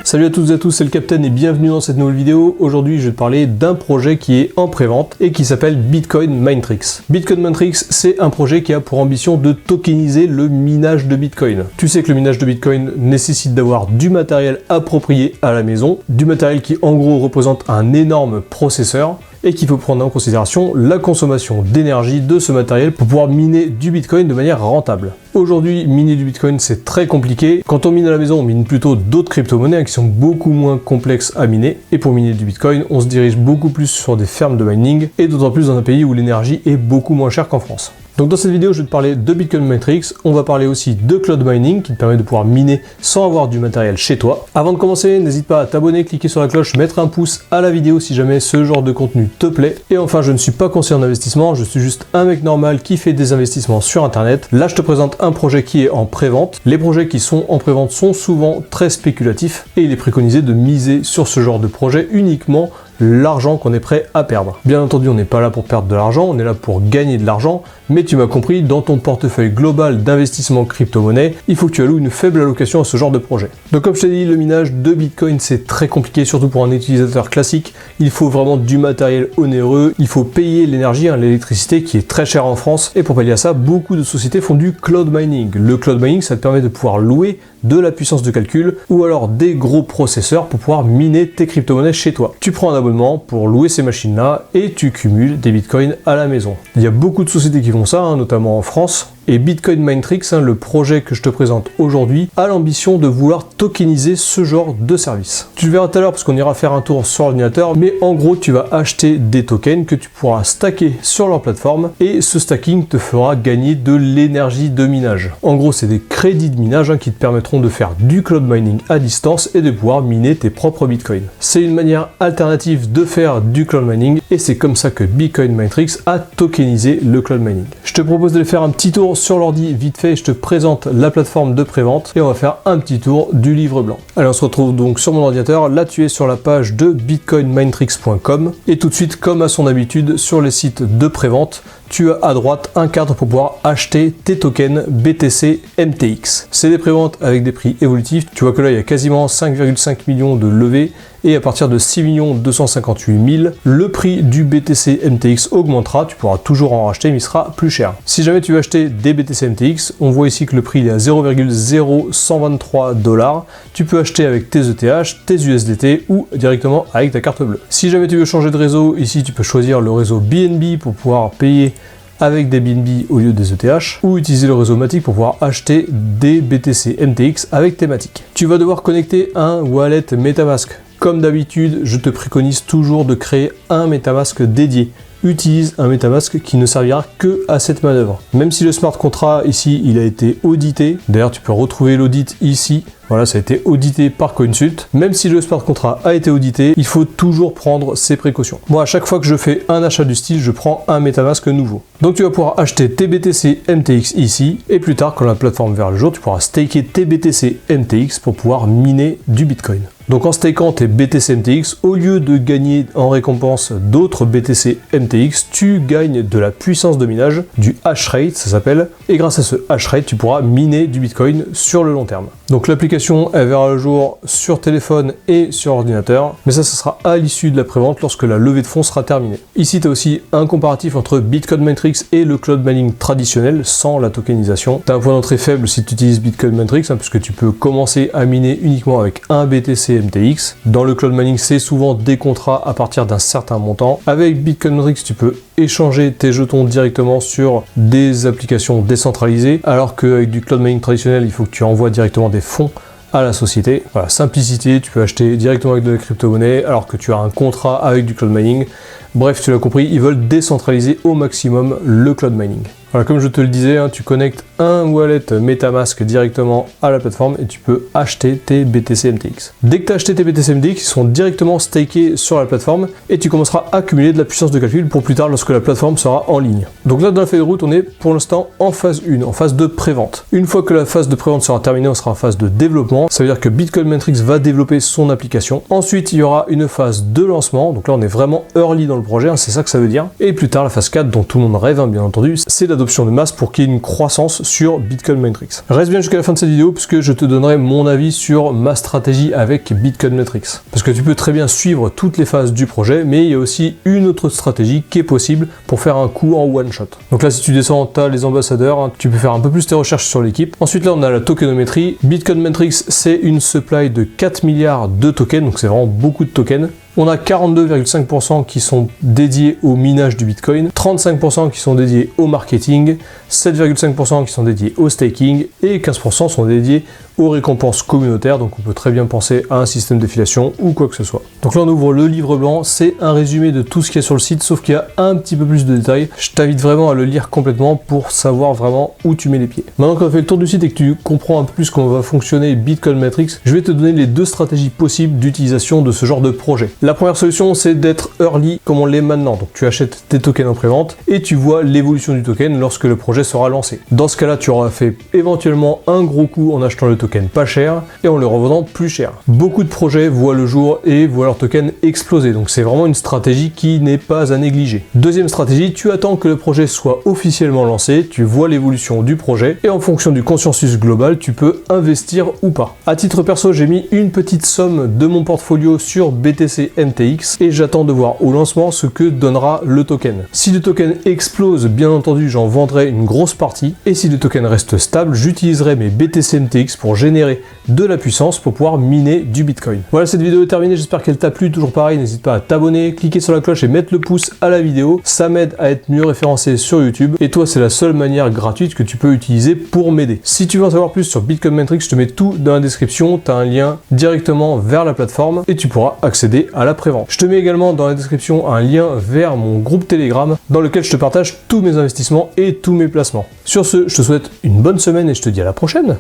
Salut à toutes et à tous, c'est le Captain et bienvenue dans cette nouvelle vidéo. Aujourd'hui, je vais te parler d'un projet qui est en pré-vente et qui s'appelle Bitcoin Minetrix. Bitcoin Minetrix, c'est un projet qui a pour ambition de tokeniser le minage de Bitcoin. Tu sais que le minage de Bitcoin nécessite d'avoir du matériel approprié à la maison, du matériel qui en gros représente un énorme processeur, et qu'il faut prendre en considération la consommation d'énergie de ce matériel pour pouvoir miner du Bitcoin de manière rentable. Aujourd'hui, miner du Bitcoin, c'est très compliqué. Quand on mine à la maison, on mine plutôt d'autres crypto-monnaies qui sont beaucoup moins complexes à miner. Et pour miner du Bitcoin, on se dirige beaucoup plus sur des fermes de mining, et d'autant plus dans un pays où l'énergie est beaucoup moins chère qu'en France. Donc dans cette vidéo, je vais te parler de Bitcoin Minetrix, on va parler aussi de cloud mining qui te permet de pouvoir miner sans avoir du matériel chez toi. Avant de commencer, n'hésite pas à t'abonner, cliquer sur la cloche, mettre un pouce à la vidéo si jamais ce genre de contenu te plaît. Et enfin, je ne suis pas conseiller en investissement, je suis juste un mec normal qui fait des investissements sur internet. Là, je te présente un projet qui est en pré-vente. Les projets qui sont en pré-vente sont souvent très spéculatifs et il est préconisé de miser sur ce genre de projet uniquement l'argent qu'on est prêt à perdre. Bien entendu, on n'est pas là pour perdre de l'argent, on est là pour gagner de l'argent, mais tu m'as compris, dans ton portefeuille global d'investissement crypto-monnaie, il faut que tu alloues une faible allocation à ce genre de projet. Donc comme je t'ai dit, le minage de Bitcoin, c'est très compliqué, surtout pour un utilisateur classique. Il faut vraiment du matériel onéreux, il faut payer l'énergie, l'électricité qui est très chère en France, et pour pallier à ça, beaucoup de sociétés font du cloud mining. Le cloud mining, ça te permet de pouvoir louer de la puissance de calcul ou alors des gros processeurs pour pouvoir miner tes crypto-monnaies chez toi. Tu prends un abonnement pour louer ces machines-là et tu cumules des bitcoins à la maison. Il y a beaucoup de sociétés qui font ça, notamment en France. Et Bitcoin Minetrix, le projet que je te présente aujourd'hui, a l'ambition de vouloir tokeniser ce genre de service. Tu le verras tout à l'heure parce qu'on ira faire un tour sur l'ordinateur, mais en gros tu vas acheter des tokens que tu pourras stacker sur leur plateforme et ce stacking te fera gagner de l'énergie de minage. En gros c'est des crédits de minage qui te permettront de faire du cloud mining à distance et de pouvoir miner tes propres bitcoins. C'est une manière alternative de faire du cloud mining et c'est comme ça que Bitcoin Minetrix a tokenisé le cloud mining. Je te propose de faire un petit tour sur l'ordi vite fait, je te présente la plateforme de prévente et on va faire un petit tour du livre blanc. Allez, on se retrouve donc sur mon ordinateur, là tu es sur la page de bitcoinminetrix.com et tout de suite, comme à son habitude sur les sites de prévente, tu as à droite un cadre pour pouvoir acheter tes tokens BTC MTX. C'est des préventes avec des prix évolutifs. Tu vois que là, il y a quasiment 5,5 millions de levées et à partir de 6 258 000, le prix du BTC MTX augmentera. Tu pourras toujours en racheter, mais il sera plus cher. Si jamais tu veux acheter des BTC MTX, on voit ici que le prix est à 0,0123 $. Tu peux acheter avec tes ETH, tes USDT ou directement avec ta carte bleue. Si jamais tu veux changer de réseau, ici tu peux choisir le réseau BNB pour pouvoir payer avec des BNB au lieu des ETH ou utiliser le réseau Matic pour pouvoir acheter des BTC MTX avec tes Matic. Tu vas devoir connecter un wallet MetaMask. Comme d'habitude, je te préconise toujours de créer un MetaMask dédié. Utilise un MetaMask qui ne servira que à cette manœuvre. Même si le smart contract ici, il a été audité, d'ailleurs tu peux retrouver l'audit ici, voilà, ça a été audité par Coinsult. Même si le smart contract a été audité, il faut toujours prendre ses précautions. Moi, à chaque fois que je fais un achat du style, je prends un MetaMask nouveau. Donc tu vas pouvoir acheter tes BTC MTX ici, et plus tard, quand la plateforme verra le jour, tu pourras staker tes BTC MTX pour pouvoir miner du Bitcoin. Donc en stakant tes BTC MTX, au lieu de gagner en récompense d'autres BTC MTX, tu gagnes de la puissance de minage, du hash rate ça s'appelle, et grâce à ce hash rate, tu pourras miner du Bitcoin sur le long terme. Donc l'application, elle verra le jour sur téléphone et sur ordinateur, mais ça sera à l'issue de la prévente lorsque la levée de fonds sera terminée. Ici, tu as aussi un comparatif entre Bitcoin Minetrix et le cloud mining traditionnel sans la tokenisation. Tu as un point d'entrée faible si tu utilises Bitcoin Minetrix, puisque tu peux commencer à miner uniquement avec un BTC MTX. Dans le cloud mining, c'est souvent des contrats à partir d'un certain montant. Avec Bitcoin Minetrix, tu peux échanger tes jetons directement sur des applications décentralisées, alors qu'avec du cloud mining traditionnel, il faut que tu envoies directement des fonds à la société. Voilà, simplicité, tu peux acheter directement avec de la crypto-monnaie, alors que tu as un contrat avec du cloud mining. Bref, tu l'as compris, ils veulent décentraliser au maximum le cloud mining. Voilà, comme je te le disais, tu connectes un wallet MetaMask directement à la plateforme et tu peux acheter tes BTC MTX. Dès que tu as acheté tes BTC MTX, ils seront directement stakés sur la plateforme et tu commenceras à accumuler de la puissance de calcul pour plus tard lorsque la plateforme sera en ligne. Donc là, dans la feuille de route, on est pour l'instant en phase 1, en phase de prévente. Une fois que la phase de prévente sera terminée, on sera en phase de développement. Ça veut dire que Bitcoin Minetrix va développer son application. Ensuite, il y aura une phase de lancement. Donc là, on est vraiment early dans le projet, c'est ça que ça veut dire. Et plus tard, la phase 4, dont tout le monde rêve, bien entendu, c'est l'adoption de masse pour qu'il y ait une croissance sur Bitcoin Matrix. Reste bien jusqu'à la fin de cette vidéo puisque je te donnerai mon avis sur ma stratégie avec Bitcoin Matrix. Parce que tu peux très bien suivre toutes les phases du projet, mais il y a aussi une autre stratégie qui est possible pour faire un coup en one shot. Donc là, si tu descends, tu as les ambassadeurs, hein, tu peux faire un peu plus tes recherches sur l'équipe. Ensuite là, on a la tokenomimétrie. Bitcoin Matrix, c'est une supply de 4 milliards de tokens, donc c'est vraiment beaucoup de tokens. On a 42,5% qui sont dédiés au minage du Bitcoin, 35% qui sont dédiés au marketing, 7,5% qui sont dédiés au staking et 15% sont dédiés aux récompenses communautaires, donc on peut très bien penser à un système d'affiliation ou quoi que ce soit. Donc là on ouvre le livre blanc, c'est un résumé de tout ce qu'il y a sur le site, sauf qu'il y a un petit peu plus de détails. Je t'invite vraiment à le lire complètement pour savoir vraiment où tu mets les pieds. Maintenant qu'on a fait le tour du site et que tu comprends un peu plus comment va fonctionner Bitcoin Matrix, je vais te donner les deux stratégies possibles d'utilisation de ce genre de projet. La première solution, c'est d'être early comme on l'est maintenant. Donc tu achètes tes tokens en prévente et tu vois l'évolution du token lorsque le projet sera lancé. Dans ce cas-là, tu auras fait éventuellement un gros coup en achetant le token pas cher et en le revendant plus cher. Beaucoup de projets voient le jour et voient leur token exploser. Donc c'est vraiment une stratégie qui n'est pas à négliger. Deuxième stratégie, tu attends que le projet soit officiellement lancé, tu vois l'évolution du projet et en fonction du consensus global, tu peux investir ou pas. À titre perso, j'ai mis une petite somme de mon portfolio sur BTC MTX et j'attends de voir au lancement ce que donnera le token. Si le token explose, bien entendu, j'en vendrai une grosse partie et si le token reste stable, j'utiliserai mes BTC MTX pour générer de la puissance pour pouvoir miner du Bitcoin. Voilà, cette vidéo est terminée, j'espère qu'elle t'a plu. Toujours pareil, n'hésite pas à t'abonner, cliquer sur la cloche et mettre le pouce à la vidéo, ça m'aide à être mieux référencé sur YouTube et toi c'est la seule manière gratuite que tu peux utiliser pour m'aider. Si tu veux en savoir plus sur Bitcoin Matrix, je te mets tout dans la description, tu as un lien directement vers la plateforme et tu pourras accéder à la prévente. Je te mets également dans la description un lien vers mon groupe Telegram dans lequel je te partage tous mes investissements et tous mes placements. Sur ce, je te souhaite une bonne semaine et je te dis à la prochaine.